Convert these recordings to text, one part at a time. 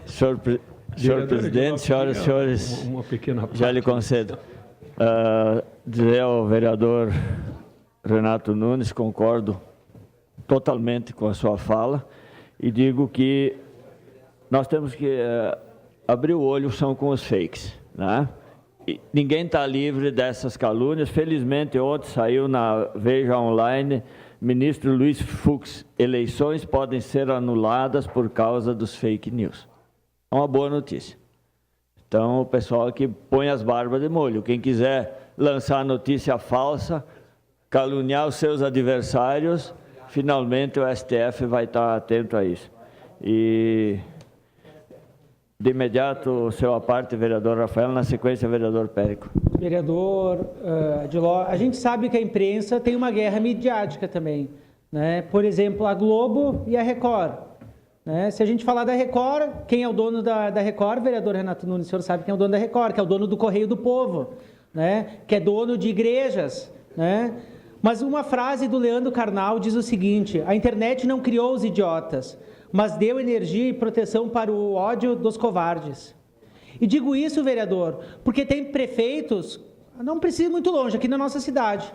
Senhor presidente, senhoras e senhores, uma pequena já lhe concedo. Dizer ao vereador Renato Nunes, concordo totalmente com a sua fala e digo que nós temos que abrir o olho são com os fakes, né? E ninguém está livre dessas calúnias. Felizmente, ontem saiu na Veja Online, ministro Luiz Fux, eleições podem ser anuladas por causa dos fake news. É uma boa notícia. Então, o pessoal que põe as barbas de molho. Quem quiser lançar notícia falsa, caluniar os seus adversários, finalmente o STF vai estar atento a isso. E, de imediato, o seu à parte, vereador Rafael, na sequência, vereador Périco. Vereador Adiló, a gente sabe que a imprensa tem uma guerra midiática também, né? Por exemplo, a Globo e a Record. Né? Se a gente falar da Record, quem é o dono da Record, vereador Renato Nunes, o senhor sabe quem é o dono da Record, que é o dono do Correio do Povo, né? Que é dono de igrejas, né? Mas uma frase do Leandro Carnal diz o seguinte: a internet não criou os idiotas, mas deu energia e proteção para o ódio dos covardes. E digo isso, vereador, porque tem prefeitos, não precisa ir muito longe, aqui na nossa cidade,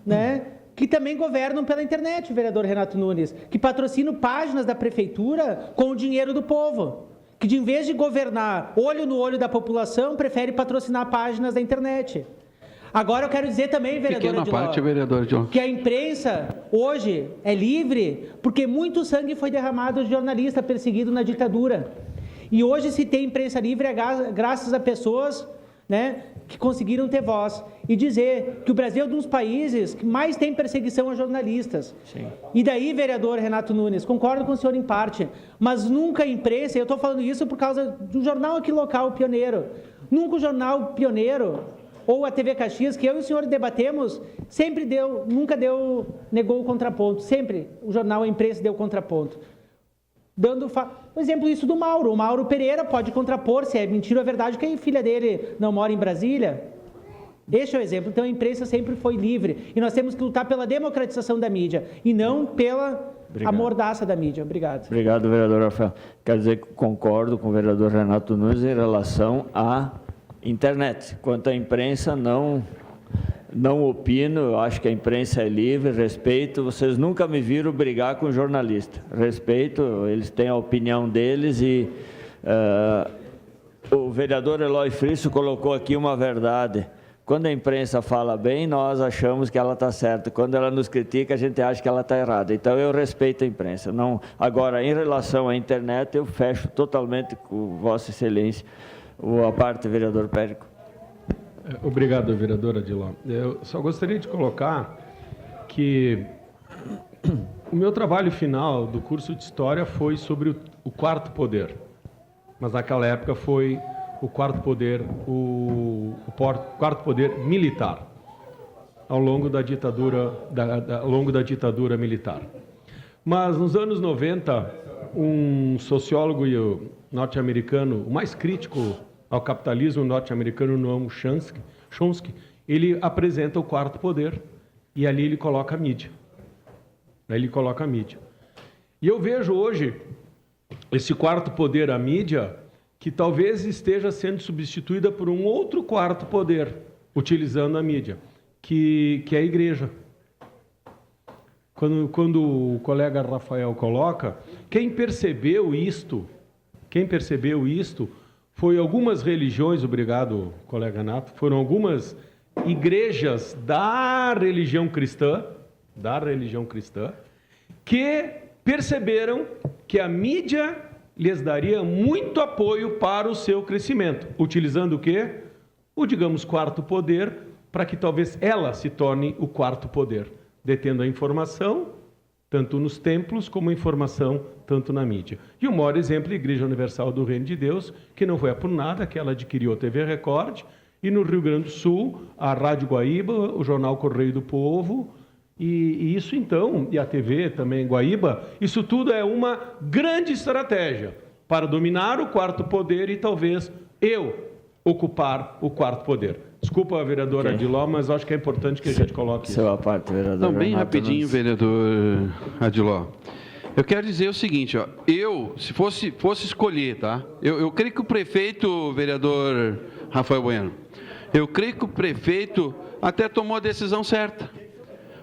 né, que também governam pela internet, vereador Renato Nunes, que patrocinam páginas da prefeitura com o dinheiro do povo, que em vez de governar olho no olho da população, prefere patrocinar páginas da internet. Agora eu quero dizer também, vereador Adiló, que a imprensa hoje é livre porque muito sangue foi derramado de jornalista perseguido na ditadura. E hoje se tem imprensa livre graças a pessoas, né, que conseguiram ter voz. E dizer que o Brasil é um dos países que mais tem perseguição a jornalistas. Sim. E daí, vereador Renato Nunes, concordo com o senhor em parte, mas nunca a imprensa, eu estou falando isso por causa do jornal aqui local, Pioneiro, nunca o jornal Pioneiro ou a TV Caxias, que eu e o senhor debatemos, negou o contraponto, sempre o jornal, a imprensa deu contraponto. Dando por exemplo, isso do Mauro. O Mauro Pereira pode contrapor se é mentira ou é verdade que a filha dele não mora em Brasília. Este é o exemplo. Então, a imprensa sempre foi livre. E nós temos que lutar pela democratização da mídia e não pela amordaça da mídia. Obrigado. Obrigado, vereador Rafael. Quero dizer que concordo com o vereador Renato Nunes em relação à internet. Quanto à imprensa, não opino, eu acho que a imprensa é livre, respeito, vocês nunca me viram brigar com jornalista, respeito, eles têm a opinião deles e o vereador Eloy Frisso colocou aqui uma verdade, quando a imprensa fala bem, nós achamos que ela está certa, quando ela nos critica, a gente acha que ela está errada, então eu respeito a imprensa. Agora, em relação à internet, eu fecho totalmente com Vossa Excelência, a parte, vereador Périco. Obrigado, vereador Adiló. Eu só gostaria de colocar que o meu trabalho final do curso de História foi sobre o quarto poder, mas naquela época foi o quarto poder, o quarto poder militar, ao longo da ditadura, militar. Mas nos anos 90, um sociólogo norte-americano, o mais crítico ao capitalismo norte-americano, Noam Chomsky, ele apresenta o quarto poder e ali ele coloca a mídia. E eu vejo hoje esse quarto poder, a mídia, que talvez esteja sendo substituída por um outro quarto poder, utilizando a mídia, que é a igreja. Quando o colega Rafael coloca, quem percebeu isto foi algumas religiões, obrigado, colega Renato, foram algumas igrejas da religião cristã, que perceberam que a mídia lhes daria muito apoio para o seu crescimento, utilizando o quê? Digamos, quarto poder, para que talvez ela se torne o quarto poder, detendo a informação, tanto nos templos como a informação, tanto na mídia. E o maior exemplo é a Igreja Universal do Reino de Deus, que não foi por nada que ela adquiriu a TV Record, e no Rio Grande do Sul, a Rádio Guaíba, o Jornal Correio do Povo, e isso então, e a TV também Guaíba, isso tudo é uma grande estratégia para dominar o quarto poder e talvez eu ocupar o quarto poder. Desculpa, vereadora Adiló, mas acho que é importante que a gente coloque isso. Parte, vereador. Não, bem rapidinho, vereador Adiló. Eu quero dizer o seguinte, ó, se fosse escolher, tá? Eu creio que o prefeito, vereador Rafael Bueno, eu creio que o prefeito até tomou a decisão certa.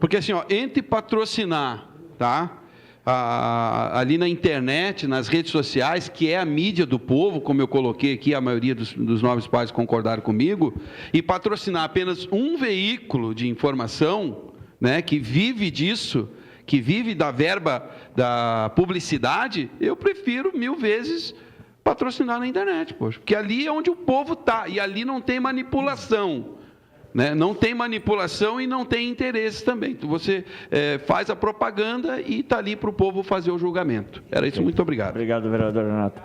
Porque assim, ó, entre patrocinar, tá? Ali na internet, nas redes sociais, que é a mídia do povo, como eu coloquei aqui, a maioria dos nobres pais concordaram comigo, e patrocinar apenas um veículo de informação, né, que vive disso, que vive da verba da publicidade, eu prefiro 1000 vezes patrocinar na internet, poxa, porque ali é onde o povo está, e ali não tem manipulação, né? Não tem manipulação e não tem interesse também. Então, você faz a propaganda e está ali para o povo fazer o julgamento. Era isso, muito obrigado. Obrigado, vereador Renato.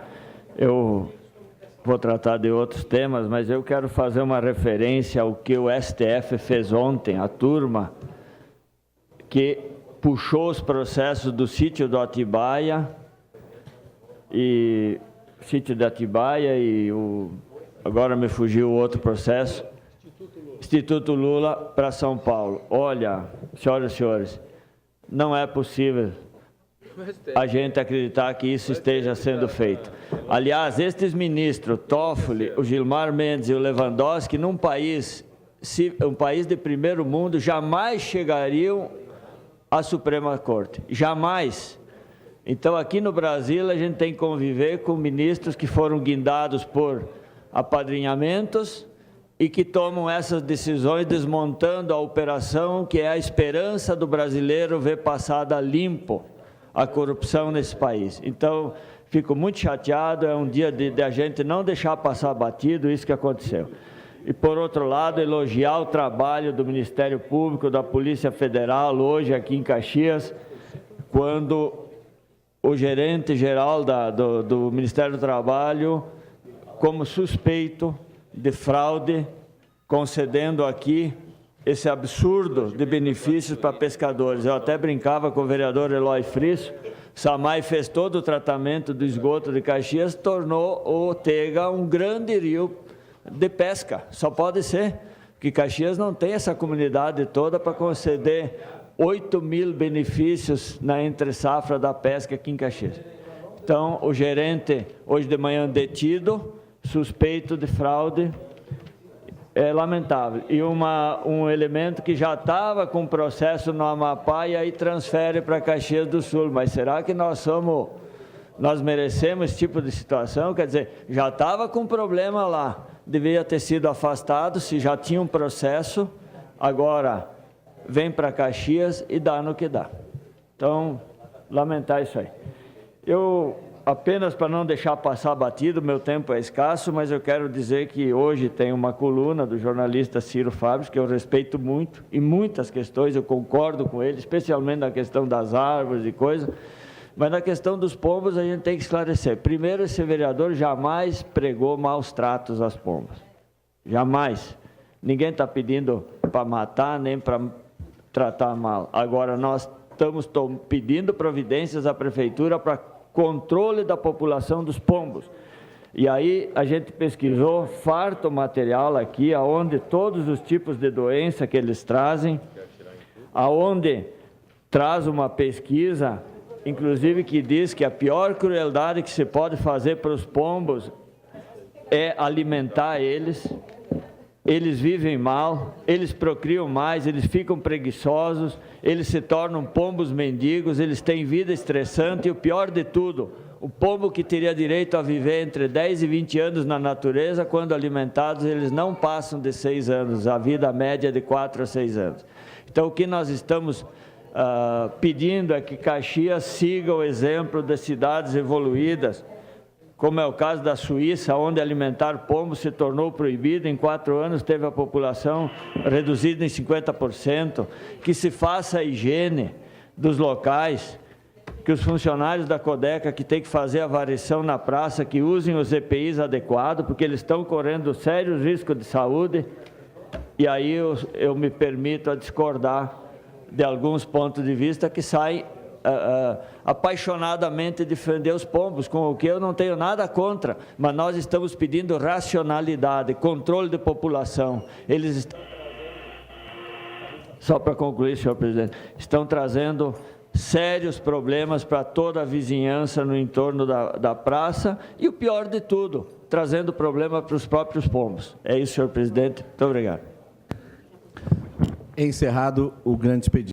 Eu vou tratar de outros temas, mas eu quero fazer uma referência ao que o STF fez ontem, a turma que puxou os processos do sítio do Atibaia e agora me fugiu o outro processo, Instituto Lula para São Paulo. Olha, senhoras e senhores, não é possível a gente acreditar que isso esteja sendo feito. Aliás, estes ministros, Toffoli, o Gilmar Mendes e o Lewandowski, num país, um país de primeiro mundo, jamais chegariam à Suprema Corte. Jamais. Então, aqui no Brasil, a gente tem que conviver com ministros que foram guindados por apadrinhamentos e que tomam essas decisões desmontando a operação que é a esperança do brasileiro ver passada limpo a corrupção nesse país. Então, fico muito chateado, é um dia de a gente não deixar passar batido isso que aconteceu. E, por outro lado, elogiar o trabalho do Ministério Público, da Polícia Federal, hoje aqui em Caxias, quando o gerente-geral do Ministério do Trabalho, como suspeito de fraude, concedendo aqui esse absurdo de benefícios para pescadores. Eu até brincava com o vereador Eloy Frisso, Samai fez todo o tratamento do esgoto de Caxias, tornou o Tega um grande rio de pesca. Só pode ser, porque Caxias não tem essa comunidade toda para conceder 8.000 benefícios na entre-safra da pesca aqui em Caxias. Então, o gerente, hoje de manhã detido, suspeito de fraude, é lamentável. E um elemento que já estava com processo no Amapá e aí transfere para Caxias do Sul. Mas será que nós merecemos esse tipo de situação? Quer dizer, já estava com problema lá, devia ter sido afastado, se já tinha um processo, agora vem para Caxias e dá no que dá. Então, lamentar isso aí. Apenas para não deixar passar batido, meu tempo é escasso, mas eu quero dizer que hoje tem uma coluna do jornalista Ciro Fábio, que eu respeito muito, em muitas questões eu concordo com ele, especialmente na questão das árvores e coisas, mas na questão dos pombos a gente tem que esclarecer. Primeiro, esse vereador jamais pregou maus tratos às pombas. Jamais. Ninguém está pedindo para matar, nem para tratar mal. Agora, nós estamos pedindo providências à prefeitura para controle da população dos pombos. E aí a gente pesquisou farto material aqui, aonde todos os tipos de doença que eles trazem, aonde traz uma pesquisa, inclusive que diz que a pior crueldade que se pode fazer para os pombos é alimentar eles. Eles vivem mal, eles procriam mais, eles ficam preguiçosos, eles se tornam pombos mendigos, eles têm vida estressante e o pior de tudo, o pombo que teria direito a viver entre 10 e 20 anos na natureza, quando alimentados, eles não passam de 6 anos, a vida média é de 4 a 6 anos. Então, o que nós estamos pedindo é que Caxias siga o exemplo das cidades evoluídas, como é o caso da Suíça, onde alimentar pombos se tornou proibido, em 4 anos teve a população reduzida em 50%, que se faça a higiene dos locais, que os funcionários da Codeca que tem que fazer a varrição na praça, que usem os EPIs adequados, porque eles estão correndo sérios riscos de saúde, e aí eu me permito a discordar de alguns pontos de vista que saem apaixonadamente defender os pombos, com o que eu não tenho nada contra, mas nós estamos pedindo racionalidade, controle de população. Só para concluir, senhor presidente, estão trazendo sérios problemas para toda a vizinhança no entorno da praça e, o pior de tudo, trazendo problema para os próprios pombos. É isso, senhor presidente. Muito obrigado. Encerrado o grande expediente.